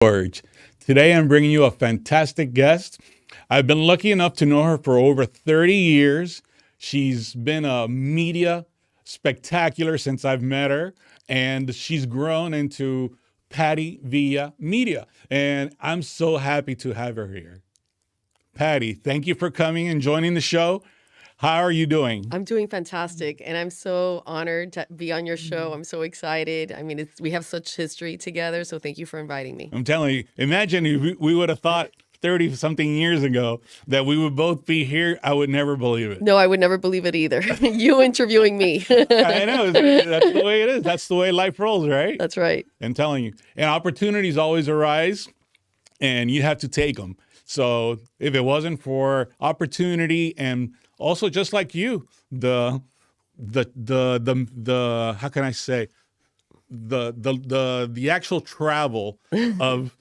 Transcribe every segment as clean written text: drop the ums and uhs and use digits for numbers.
George. Today I'm bringing you a fantastic guest. I've been lucky enough to know her for over 30 years. She's been a media spectacular since I've met her, and she's grown into Patty Villa Media. And I'm so happy to have her here. Patty, thank you for coming and joining the show. How are you doing? I'm doing fantastic, and I'm so honored to be on your show. I'm so excited. I mean, we have such history together, so thank you for inviting me. I'm telling you, imagine if we would have thought 30 something years ago that we would both be here. I would never believe it. No, I would never believe it either. You interviewing me. I know. That's the way it is. That's the way life rolls, right? That's right. I'm telling you. And opportunities always arise, and you have to take them. So if it wasn't for opportunity and also just like you, the how can I say, the actual travel of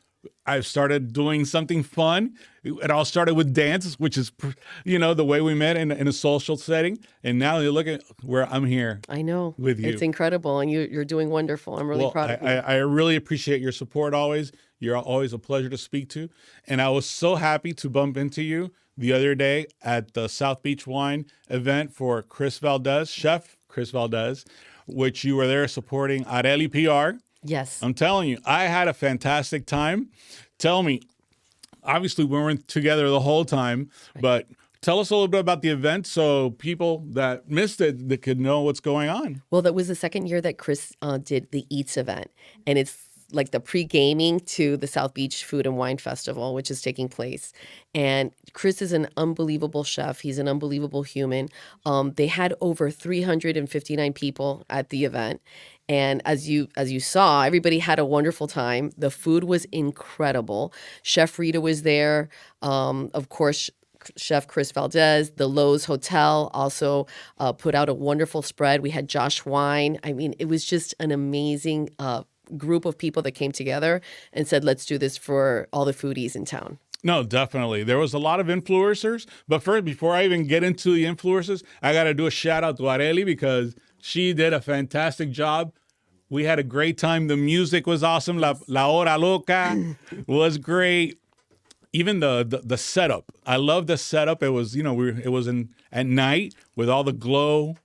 I started doing something fun. It all started with dance, which is, the way we met in a social setting. And now you look at where I'm here. I know. With you. It's incredible, and you're doing wonderful. I'm really proud of you. I really appreciate your support always. You're always a pleasure to speak to. And I was so happy to bump into you the other day at the South Beach Wine event for Chef Chris Valdez, which you were there supporting Areli PR. Yes. I'm telling you, I had a fantastic time. Tell me, obviously we weren't together the whole time, but tell us a little bit about the event so people that missed it that could know what's going on. Well, that was the second year that Chris did the Eats event, and it's like the pre-gaming to the South Beach Food and Wine Festival, which is taking place. And Chris is an unbelievable chef. He's an unbelievable human. They had over 359 people at the event. And as you saw, everybody had a wonderful time. The food was incredible. Chef Rita was there. Of course, Chef Chris Valdez, the Lowe's Hotel also put out a wonderful spread. We had Josh Wine. I mean, it was just an amazing group of people that came together and said, let's do this for all the foodies in town. No, definitely. There was a lot of influencers. But first, before I even get into the influencers, I got to do a shout out to Areli because she did a fantastic job. We had a great time. The music was awesome. La Hora Loca was great. Even the setup. I love the setup. It was, it was at night with all the glow.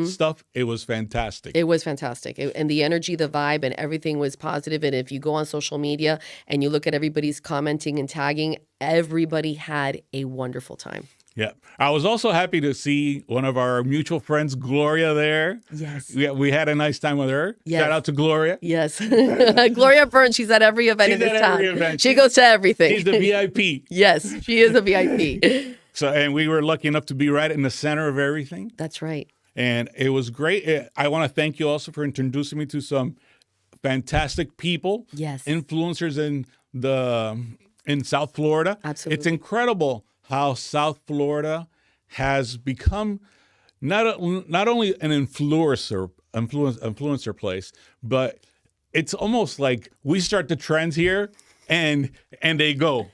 Stuff. It was fantastic. It was fantastic. And the energy, the vibe, and everything was positive. And if you go on social media and you look at everybody's commenting and tagging, everybody had a wonderful time. Yeah. I was also happy to see one of our mutual friends, Gloria, there. Yes. We had a nice time with her. Yes. Shout out to Gloria. Yes. Gloria Burns, she's at every event in this town. Event. She goes to everything. She's the VIP. Yes, she is a VIP. So, and we were lucky enough to be right in the center of everything. That's right. And it was great. I want to thank you also for introducing me to some fantastic people. Yes. Influencers in South Florida. Absolutely. It's incredible how South Florida has become not only an influencer place, but it's almost like we start the trends here and they go.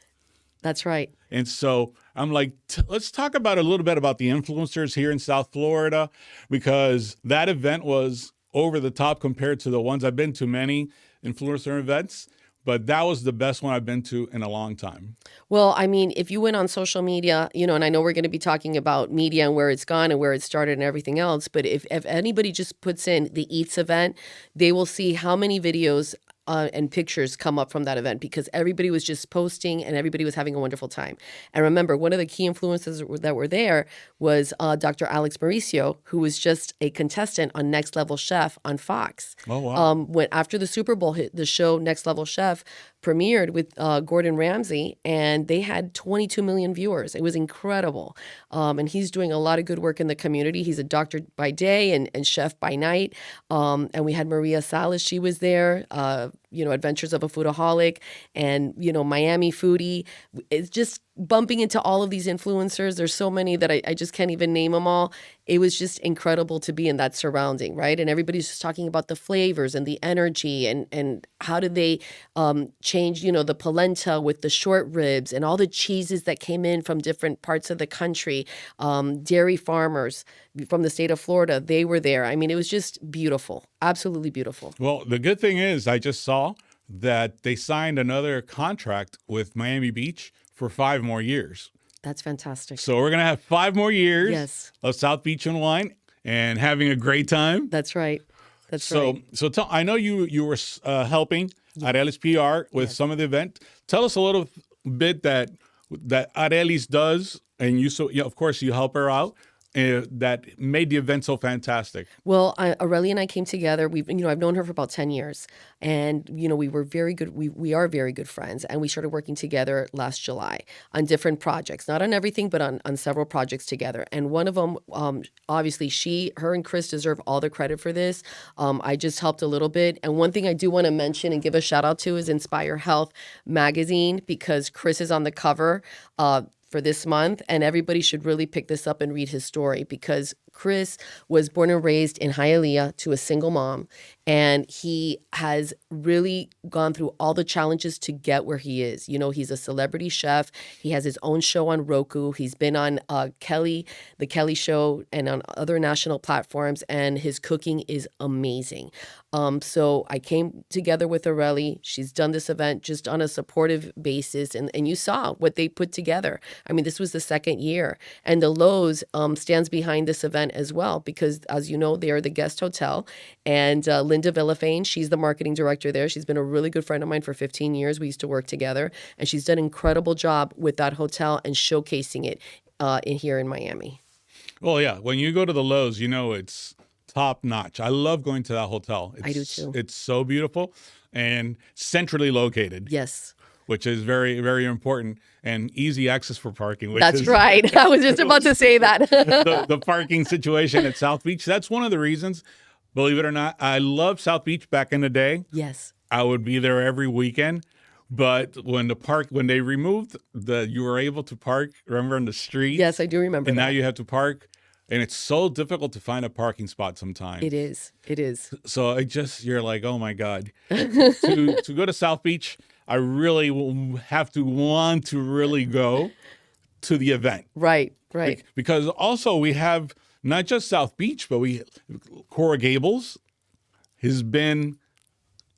That's right. And so I'm like, let's talk about a little bit about the influencers here in South Florida, because that event was over the top compared to the ones I've been to, many influencer events. But that was the best one I've been to in a long time. Well, I mean, if you went on social media, and I know we're going to be talking about media and where it's gone and where it started and everything else, but if anybody just puts in the Eats event, they will see how many videos and pictures come up from that event, because everybody was just posting and everybody was having a wonderful time. And remember, one of the key influences that were there was Dr. Alex Mauricio, who was just a contestant on Next Level Chef on Fox. Oh, wow. When after the Super Bowl hit, the show Next Level Chef premiered with Gordon Ramsay, and they had 22 million viewers. It was incredible. And he's doing a lot of good work in the community. He's a doctor by day and chef by night. And we had Maria Salas. She was there. Adventures of a Foodaholic, and, Miami Foodie. It's just bumping into all of these influencers. There's so many that I just can't even name them all. It was just incredible to be in that surrounding, right? And everybody's just talking about the flavors and the energy and how did they change, the polenta with the short ribs and all the cheeses that came in from different parts of the country. Dairy farmers from the state of Florida, they were there. I mean, it was just beautiful. Absolutely beautiful. Well, the good thing is I just saw that they signed another contract with Miami Beach for 5 more years. That's fantastic. So we're going to have 5 more years Yes. of South Beach and wine and having a great time. That's right. That's So, right. I know you were helping Arelis PR with some of the event. Tell us a little bit that Arelis does, and of course you help her out. That made the event so fantastic. Well, Aurelia and I came together. I've known her for about 10 years, and we were very good. We are very good friends, and we started working together last July on different projects, not on everything, but on several projects together. And one of them, obviously, her and Chris deserve all the credit for this. I just helped a little bit. And one thing I do want to mention and give a shout out to is Inspire Health magazine, because Chris is on the cover for this month, and everybody should really pick this up and read his story, because Chris was born and raised in Hialeah to a single mom, and he has really gone through all the challenges to get where he is. He's a celebrity chef. He has his own show on Roku. He's been on the Kelly Show, and on other national platforms, and his cooking is amazing. So I came together with Aurelie. She's done this event just on a supportive basis, and you saw what they put together. I mean, this was the second year, and the Lowe's stands behind this event as well, because, as you know, they are the guest hotel, and Linda Villafane, she's the marketing director there. She's been a really good friend of mine for 15 years. We used to work together, and she's done an incredible job with that hotel and showcasing it here in Miami. Well, yeah, when you go to the Lowe's, it's top notch. I love going to that hotel. I do too. It's so beautiful and centrally located. Yes. Which is very, very important, and easy access for parking. That's right. I was just about to say that. the parking situation at South Beach. That's one of the reasons, believe it or not, I loved South Beach back in the day. Yes. I would be there every weekend. But when they removed you were able to park, remember, on the street? Yes, I do remember and that. now you have to park, and it's so difficult to find a parking spot sometimes. It is. It is. So you're like, oh my God. to go to South Beach, I really will have to want to really go to the event. Right, right. Because also we have not just South Beach, but Coral Gables has been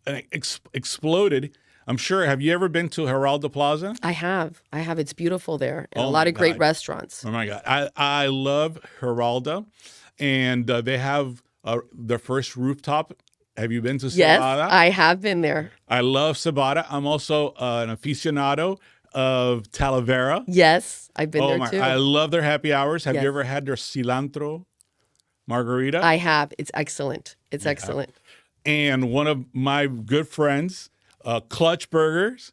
exploded. I'm sure. Have you ever been to Geraldo Plaza? I have. It's beautiful there. And Oh a lot my of great God. restaurants. Oh my God. I love Geraldo. And they have their first rooftop. Have you been to Cebada? Yes, I have been there. I love Cebada. I'm also an aficionado of Talavera. Yes, I've been there too. I love their happy hours. Have Yes. you ever had their cilantro margarita? I have. It's excellent. It's excellent. And one of my good friends, Clutch Burgers.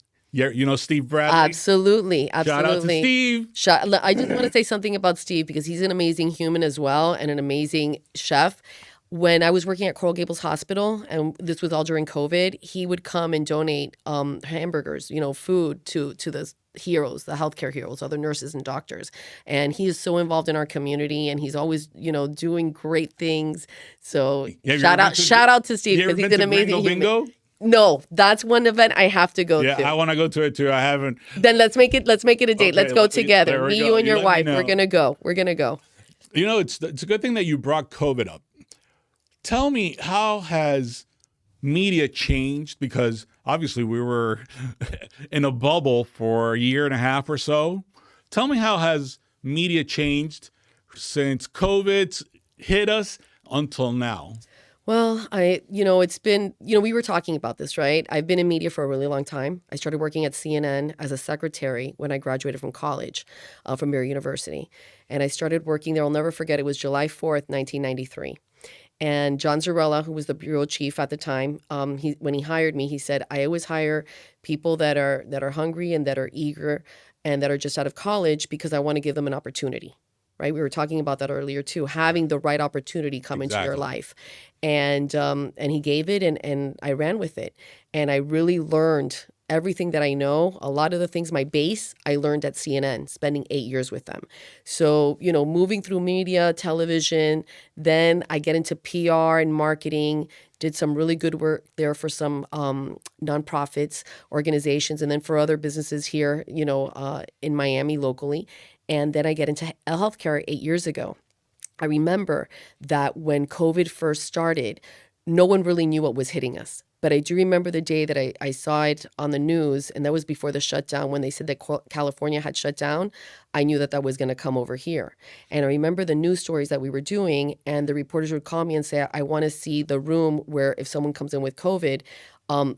Steve Bradley. Absolutely. Shout out to Steve. I just want to say something about Steve, because he's an amazing human as well, and an amazing chef. When I was working at Coral Gables Hospital, and this was all during COVID, he would come and donate hamburgers, food to the heroes, the healthcare heroes, other nurses and doctors. And he is so involved in our community, and he's always, doing great things. So shout out to Steve, because he's an amazing human. Bingo? No, that's one event I have to go to. Yeah, I want to go to it too. I haven't. Then let's make it a date. Okay, Let's go together. there we Me, go. you, and You your let me wife. know. We're gonna go. It's a good thing that you brought COVID up. Tell me, how has media changed? Because obviously we were in a bubble for a year and a half or so. Tell me, how has media changed since COVID hit us until now? Well, it's been, we were talking about this, right? I've been in media for a really long time. I started working at CNN as a secretary when I graduated from college, from Mary University. And I started working there. I'll never forget. It was July 4th, 1993. And John Zarella, who was the bureau chief at the time, when he hired me, he said, I always hire people that are hungry and that are eager and that are just out of college, because I want to give them an opportunity. Right? We were talking about that earlier too, having the right opportunity come into your life. And he gave it, and I ran with it. And I really learned everything that I know. A lot of the things, my base, I learned at CNN, spending 8 years with them. So, moving through media, television, then I get into PR and marketing, did some really good work there for some nonprofits, organizations, and then for other businesses here, in Miami locally. And then I get into healthcare 8 years ago. I remember that when COVID first started, no one really knew what was hitting us. But I do remember the day that I saw it on the news, and that was before the shutdown when they said that California had shut down. I knew that that was going to come over here. And I remember the news stories that we were doing, and the reporters would call me and say, I want to see the room where if someone comes in with COVID,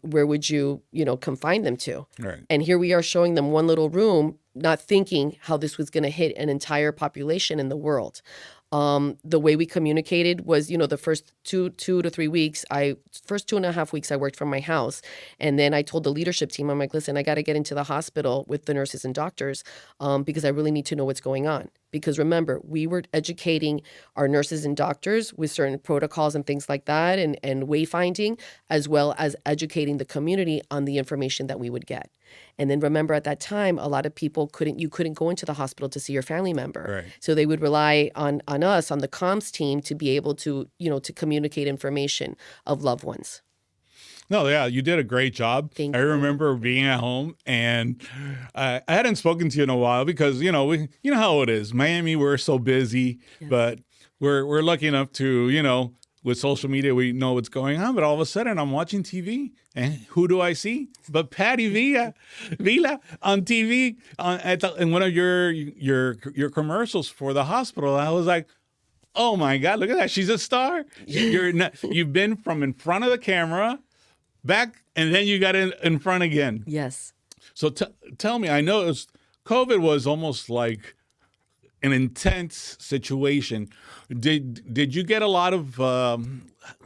where would you, confine them to? Right. And here we are showing them one little room, not thinking how this was going to hit an entire population in the world. The way we communicated was, the first two to 3 weeks, first 2.5 weeks, I worked from my house. And then I told the leadership team, I'm like, listen, I got to get into the hospital with the nurses and doctors because I really need to know what's going on. Because remember, we were educating our nurses and doctors with certain protocols and things like that and wayfinding, as well as educating the community on the information that we would get. And then remember at that time, a lot of people couldn't go into the hospital to see your family member. Right. So they would rely on us, on the comms team, to be able to, to communicate information of loved ones. No, yeah, you did a great job. Thank I you. remember being at home, and I hadn't spoken to you in a while because you know how it is. Miami, we're so busy, Yes. but we're lucky enough to with social media we know what's going on. But all of a sudden, I'm watching TV, and who do I see? But Patty Vila on TV in one of your commercials for the hospital. I was like, oh my God, look at that! She's a star. You've been from in front of the camera. Back, and then you got in front again. Yes. So tell me, I know COVID was almost like an intense situation. Did you get a lot of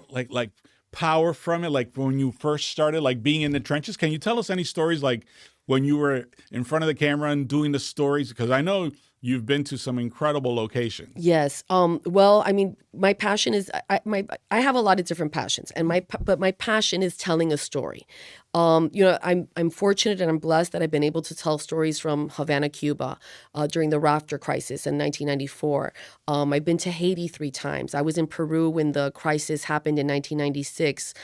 like power from it, like when you first started, like being in the trenches? Can you tell us any stories like when you were in front of the camera and doing the stories? Because I know you've been to some incredible locations. Yes. Well, I mean, my passion is I have a lot of different passions, and but my passion is telling a story. I'm fortunate and I'm blessed that I've been able to tell stories from Havana, Cuba, during the rafter crisis in 1994. I've been to Haiti 3 times. I was in Peru when the crisis happened in 1996,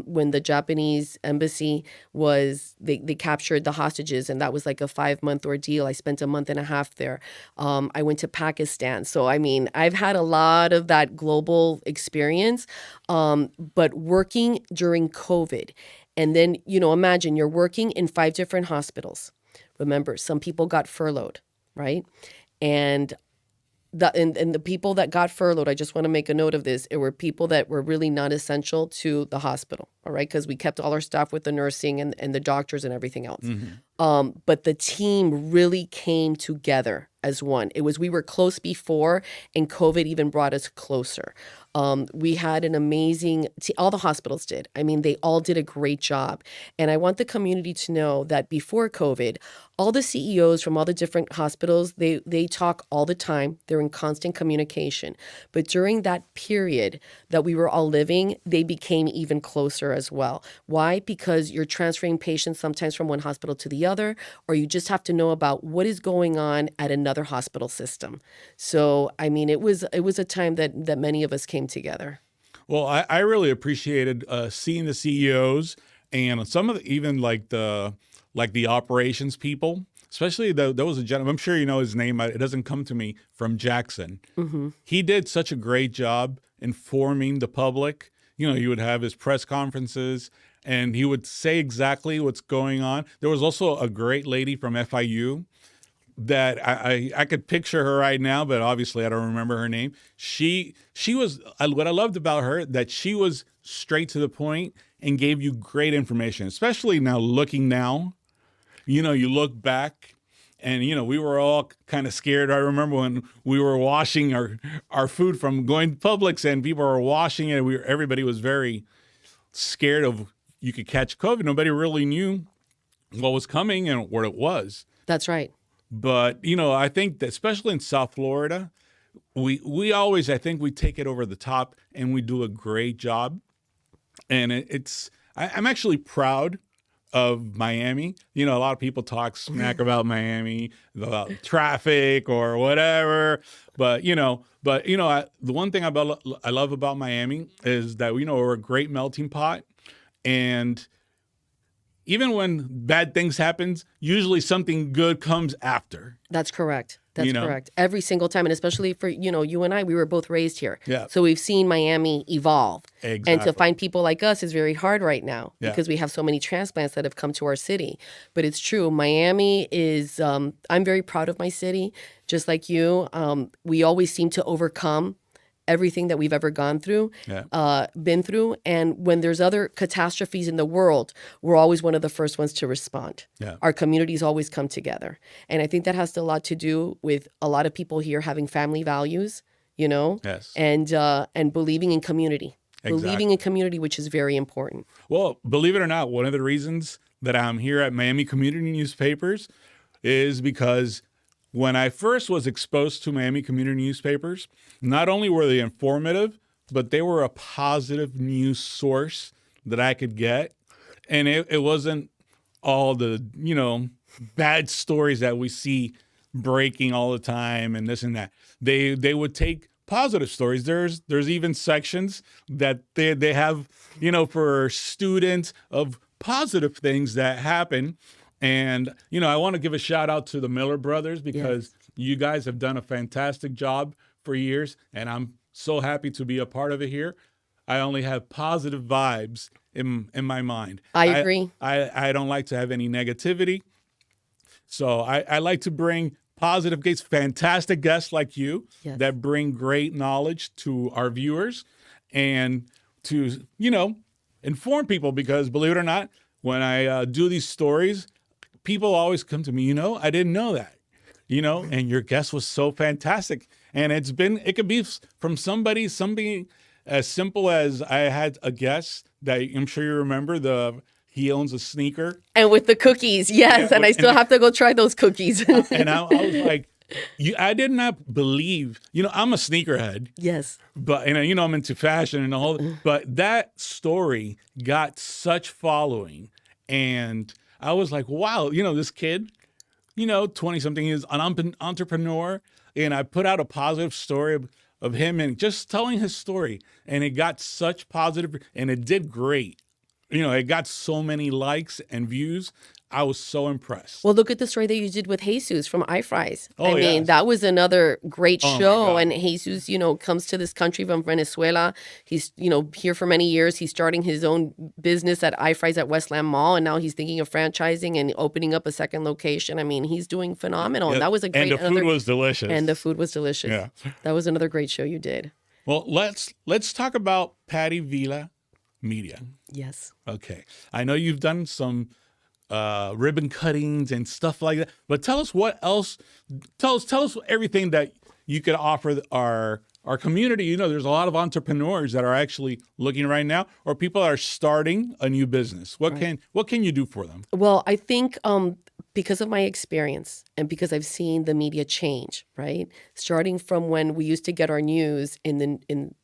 when the Japanese embassy they captured the hostages, and that was like a 5-month ordeal. I spent a month and a half there. I went to Pakistan. So, I mean, I've had a lot of that global experience, but working during COVID. And then, imagine you're working in 5 different hospitals. Remember, some people got furloughed, right? And the people that got furloughed, I just want to make a note of this. It were people that were really not essential to the hospital, all right? Because we kept all our staff with the nursing and the doctors and everything else. Mm-hmm. But the team really came together as one. We were close before, and COVID even brought us closer. We had an amazing all the hospitals did. I mean, they all did a great job. And I want the community to know that before COVID, all the CEOs from all the different hospitals, they talk all the time. They're in constant communication. But during that period that we were all living, they became even closer as well. Why? Because you're transferring patients sometimes from one hospital to the other, or you just have to know about what is going on at another hospital system. So, I mean, it was a time that many of us came together. Well, I really appreciated seeing the CEOs and some of even like the operations people. Especially there was a gentleman, I'm sure you know his name. It doesn't come to me, from Jackson. Mm-hmm. He did such a great job informing the public. He would have his press conferences and he would say exactly what's going on. There was also a great lady from FIU that I could picture her right now, but obviously I don't remember her name. She was, what I loved about her, that she was straight to the point and gave you great information, especially looking now. You look back and, we were all kind of scared. I remember when we were washing our food from going to Publix and people were washing it. Everybody was very scared of you could catch COVID. Nobody really knew what was coming and what it was. That's right. But, I think that especially in South Florida, we always, I think we take it over the top and we do a great job. And I'm actually proud of Miami. A lot of people talk smack about Miami, about traffic or whatever. But, the one thing I love about Miami is that, we're a great melting pot. And even when bad things happens, usually something good comes after. That's correct. That's You know? correct. Every single time, and especially for, you and I, we were both raised here. Yeah. So we've seen Miami evolve. And to Exactly. find people like us is very hard right now Yeah. because we have so many transplants that have come to our city. But it's true. Miami is, I'm very proud of my city, just like you. We always seem to overcome everything that we've ever gone through, been through. And when there's other catastrophes in the world, we're always one of the first ones to respond. Yeah. Our communities always come together. And I think that has a lot to do with a lot of people here having family values, Yes. and believing in community. Exactly. Believing in community, which is very important. Well, believe it or not, one of the reasons that I'm here at Miami Community Newspapers is because when I first was exposed to Miami Community Newspapers, not only were they informative, but they were a positive news source that I could get. And it wasn't all the, bad stories that we see breaking all the time and this and that. They would take positive stories. There's even sections that they have, for students of positive things that happen. And, I want to give a shout out to the Miller brothers because you guys have done a fantastic job for years. And I'm so happy to be a part of it here. I only have positive vibes in my mind. I agree. I don't like to have any negativity. So I like to bring positive guests, fantastic guests like you that bring great knowledge to our viewers and to, inform people because believe it or not, when I do these stories, people always come to me, I didn't know that, and your guest was so fantastic. And it could be from something as simple as I had a guest that I'm sure you remember, he owns a sneaker. And with the cookies, yes. And I still have to go try those cookies. And I was like, I did not believe, I'm a sneakerhead. Yes. But, I'm into fashion and all, but that story got such following. And I was like, wow, this kid, 20-something, is an entrepreneur. And I put out a positive story of him and just telling his story. And it got such positive, and it did great. It got so many likes and views. I was so impressed. Well, look at the story that you did with Jesus from iFries. Oh, I mean, yes. that was another great Oh, my show. God. And Jesus, comes to this country from Venezuela. He's, here for many years. He's starting his own business at iFries at Westland Mall. And now he's thinking of franchising and opening up a second location. I mean, he's doing phenomenal. And that was a great... And the food was delicious. And the food was delicious. Yeah. That was another great show you did. Well, let's talk about Patty Vila Media. Yes. Okay. I know you've done some ribbon cuttings and stuff like that, but tell us what else. Tell us everything that you could offer our community. There's a lot of entrepreneurs that are actually looking right now, or people that are starting a new business. What can you do for them? Well, I think because of my experience and because I've seen the media change, right? Starting from when we used to get our news in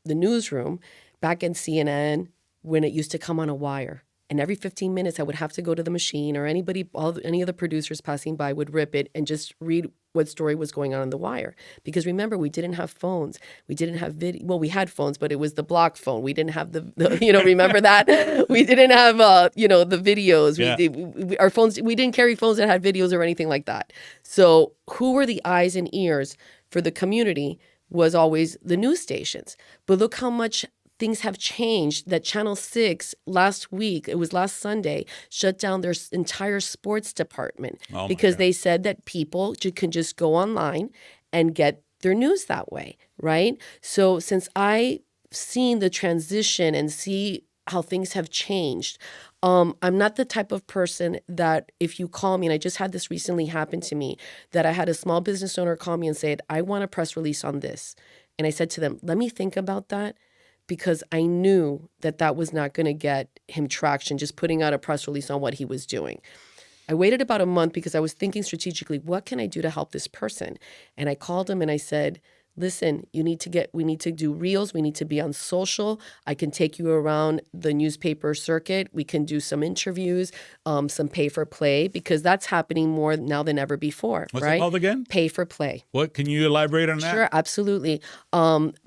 the newsroom back in CNN, when it used to come on a wire. And every 15 minutes, I would have to go to the machine, or any of the producers passing by would rip it and just read what story was going on the wire. Because remember, we didn't have phones. We didn't have video. Well, we had phones, but it was the block phone. We didn't have the remember that? We didn't have, the videos. Yeah. Our phones, we didn't carry phones that had videos or anything like that. So who were the eyes and ears for the community was always the news stations. But look how much things have changed, that Channel 6 last Sunday, shut down their entire sports department because they said that people can just go online and get their news that way, right? So since I've seen the transition and see how things have changed, I'm not the type of person that if you call me, and I just had this recently happen to me, that I had a small business owner call me and said, I want a press release on this. And I said to them, let me think about that. Because I knew that was not going to get him traction, just putting out a press release on what he was doing. I waited about a month because I was thinking strategically, what can I do to help this person? And I called him and I said, listen, we need to do reels. We need to be on social. I can take you around the newspaper circuit. We can do some interviews, some pay for play, because that's happening more now than ever before. What's right? it called again? Pay for play. What can you elaborate on that? Sure, absolutely.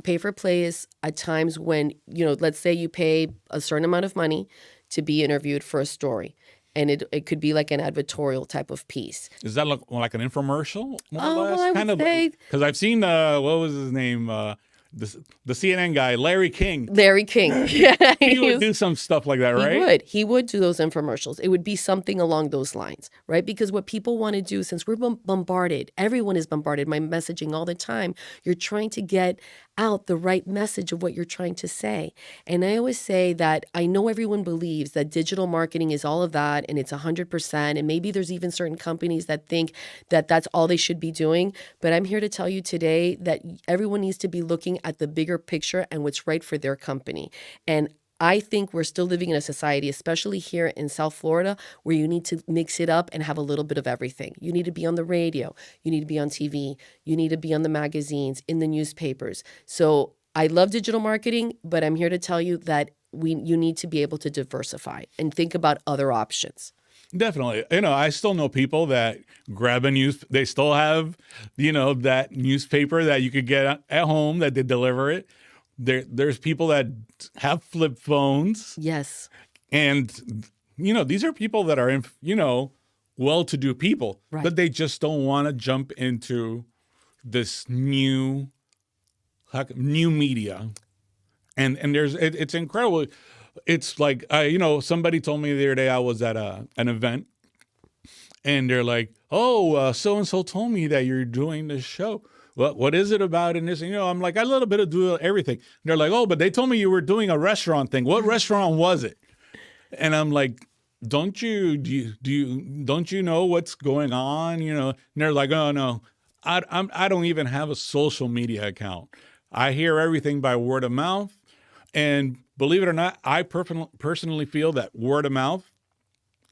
Pay for play is at times when, let's say you pay a certain amount of money to be interviewed for a story. and it could be like an advertorial type of piece. Is that like an infomercial, more or less? I would say Because I've seen what was his name, the CNN guy, Larry King. Larry King. Yeah, He would do some stuff like that, right? He would do those infomercials. It would be something along those lines, right? Because what people want to do, since we're bombarded, everyone is bombarded, my messaging all the time, you're trying to get out the right message of what you're trying to say. And I always say that I know everyone believes that digital marketing is all of that and it's 100%. And maybe there's even certain companies that think that that's all they should be doing. But I'm here to tell you today that everyone needs to be looking at the bigger picture and what's right for their company. And I think we're still living in a society, especially here in South Florida, where you need to mix it up and have a little bit of everything. You need to be on the radio. You need to be on TV. You need to be on the magazines, in the newspapers. So I love digital marketing, but I'm here to tell you that you need to be able to diversify and think about other options. Definitely. I still know people that grab they still have, that newspaper that you could get at home that they deliver it. There's people that have flip phones. Yes. And, these are people that are, well-to-do people, right. But they just don't want to jump into this new media. And it's incredible. It's like, somebody told me the other day I was at an event and they're like, oh, so-and-so told me that you're doing this show. What is it about in this? I'm like, I a little bit of do everything. And they're like, oh, but they told me you were doing a restaurant thing. What restaurant was it? And I'm like, don't you know what's going on? And they're like, oh no, I don't even have a social media account. I hear everything by word of mouth. And believe it or not, I personally feel that word of mouth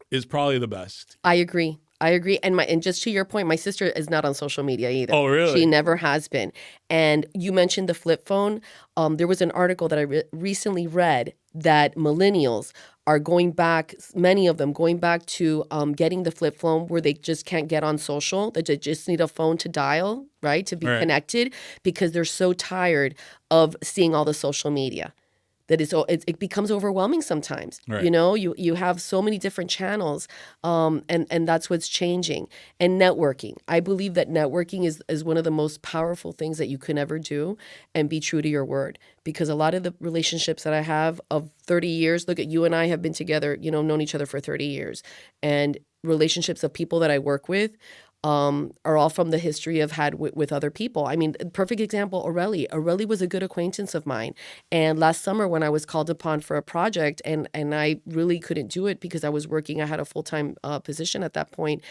is probably the best. I agree. And just to your point, my sister is not on social media either. Oh, really? She never has been. And you mentioned the flip phone. There was an article that I recently read that millennials are going back, many of them going back to getting the flip phone where they just can't get on social. They just need a phone to dial, right, to be connected because they're so tired of seeing all the social media. That it becomes overwhelming sometimes. Right. You have so many different channels, and that's what's changing. And networking. I believe that networking is one of the most powerful things that you can ever do, and be true to your word. Because a lot of the relationships that I have of 30 years, look at you and I have been together, known each other for 30 years. And relationships of people that I work with, are all from the history I've had with other people. I mean, perfect example, Aurelie. Aurelie was a good acquaintance of mine. And last summer when I was called upon for a project and I really couldn't do it because I was working, I had a full-time position at that point.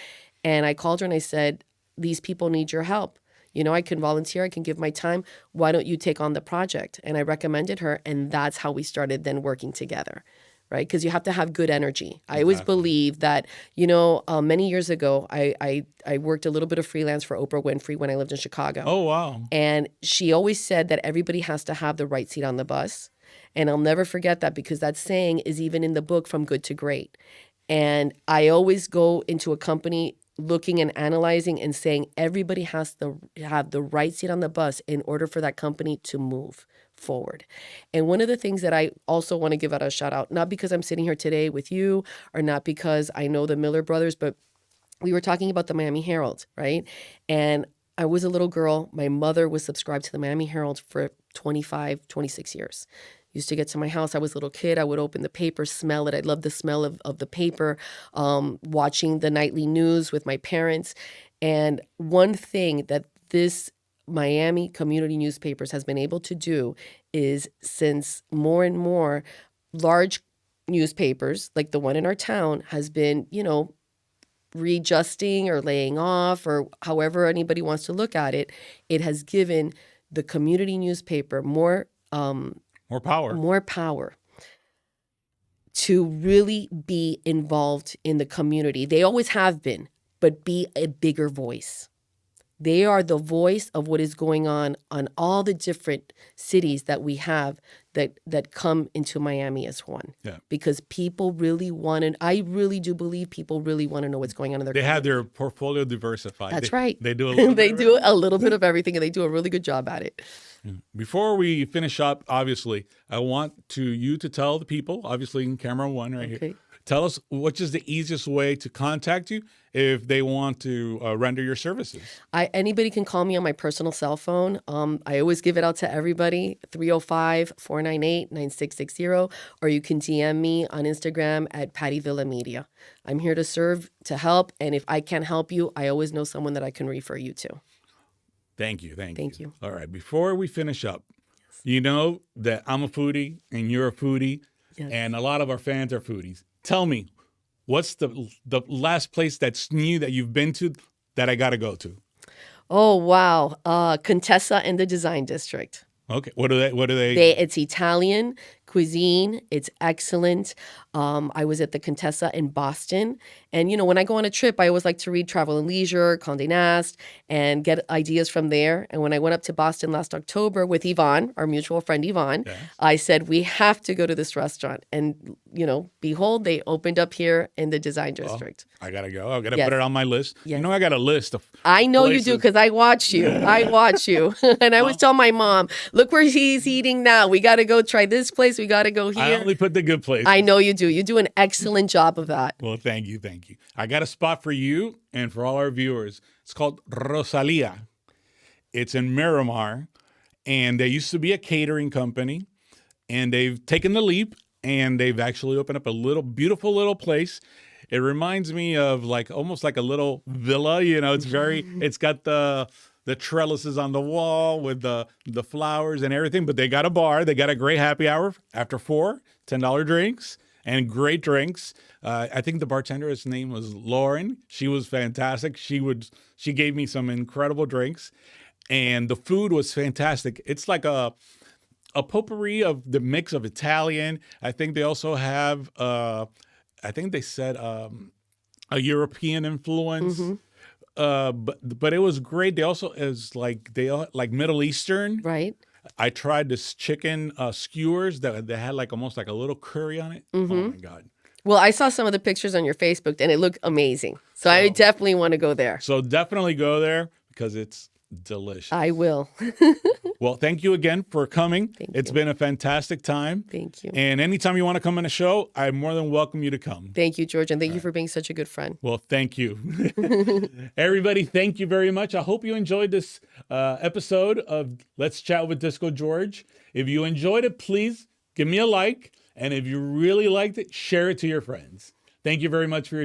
And I called her and I said, these people need your help. I can volunteer, I can give my time. Why don't you take on the project? And I recommended her. And that's how we started then working together. Right? Because you have to have good energy. I always believe that, many years ago, I worked a little bit of freelance for Oprah Winfrey when I lived in Chicago. Oh, wow. And she always said that everybody has to have the right seat on the bus. And I'll never forget that because that saying is even in the book From Good to Great. And I always go into a company looking and analyzing and saying everybody has to have the right seat on the bus in order for that company to move forward. And one of the things that I also want to give out a shout out, not because I'm sitting here today with you or not because I know the Miller brothers, but we were talking about the Miami Herald, right? And I was a little girl. My mother was subscribed to the Miami Herald for 25, 26 years. Used to get to my house. I was a little kid. I would open the paper, smell it. I loved the smell of the paper, watching the nightly news with my parents. And one thing that this Miami community newspapers has been able to do is since more and more large newspapers like the one in our town has been, readjusting or laying off or however anybody wants to look at it, it has given the community newspaper more power to really be involved in the community. They always have been, but be a bigger voice. They are the voice of what is going on all the different cities that we have that come into Miami as one. Yeah. Because people really I really do believe people really want to know what's going on in their community. They have their portfolio diversified. That's right. They do a little They do a little bit of everything, and they do a really good job at it. Before we finish up, obviously, I want you to tell the people, obviously in camera one right here, Tell us which is the easiest way to contact you if they want to render your services. Anybody can call me on my personal cell phone. I always give it out to everybody, 305-498-9660, or you can DM me on Instagram at Patty Villa Media. I'm here to serve, to help, and if I can't help you, I always know someone that I can refer you to. Thank you. Thank you. You. All right. Before we finish up, you know that I'm a foodie and you're a foodie, Yes. and a lot of our fans are foodies. Tell me, what's the last place that's new that you've been to that I got to go to? Oh, wow. Contessa in the Design District. Okay. What do they? It's Italian cuisine. It's excellent. I was at the Contessa in Boston. And, when I go on a trip, I always like to read Travel and Leisure, Condé Nast, and get ideas from there. And when I went up to Boston last October with Yvonne, our mutual friend Yvonne, Yes. I said, we have to go to this restaurant. And, behold, they opened up here in the Design District. I got to go. I got to Yes. put it on my list. Yes. I got a list of I know places. you do because I watch you. I watch you. And I always tell my mom, look where he's eating now. We got to go try this place. We got to go I here. only put the good places. I know you do. You do an excellent job of that. Well, thank you. Thank you. I got a spot for you and for all our viewers. It's called Rosalia. It's in Miramar, and they used to be a catering company, and they've taken the leap, and they've actually opened up a beautiful little place. It reminds me of almost like a little villa. It's got the trellises on the wall with the flowers and everything, but they got a bar. They got a great happy hour after 4, $10 drinks and great drinks. I think the bartender, his name was Lauren. She was fantastic. She gave me some incredible drinks, and the food was fantastic. It's like a potpourri of the mix of Italian. I think they also have, I think they said a European influence. But it was great. They also like Middle Eastern. Right? I tried this chicken skewers that they had almost like a little curry on it. Oh my God. Well, I saw some of the pictures on your Facebook and it looked amazing. So I definitely want to go there. So definitely go there because it's delicious. I will. Well, thank you again for coming. It's you. been a fantastic time. Thank you. And anytime you want to come on a show, I more than welcome you to come. Thank you, George. And thank you for being such a good friend. Well, thank you. Everybody, thank you very much. I hope you enjoyed this episode of Let's Chat with Disco George. If you enjoyed it, please give me a like. And if you really liked it, share it to your friends. Thank you very much for your time.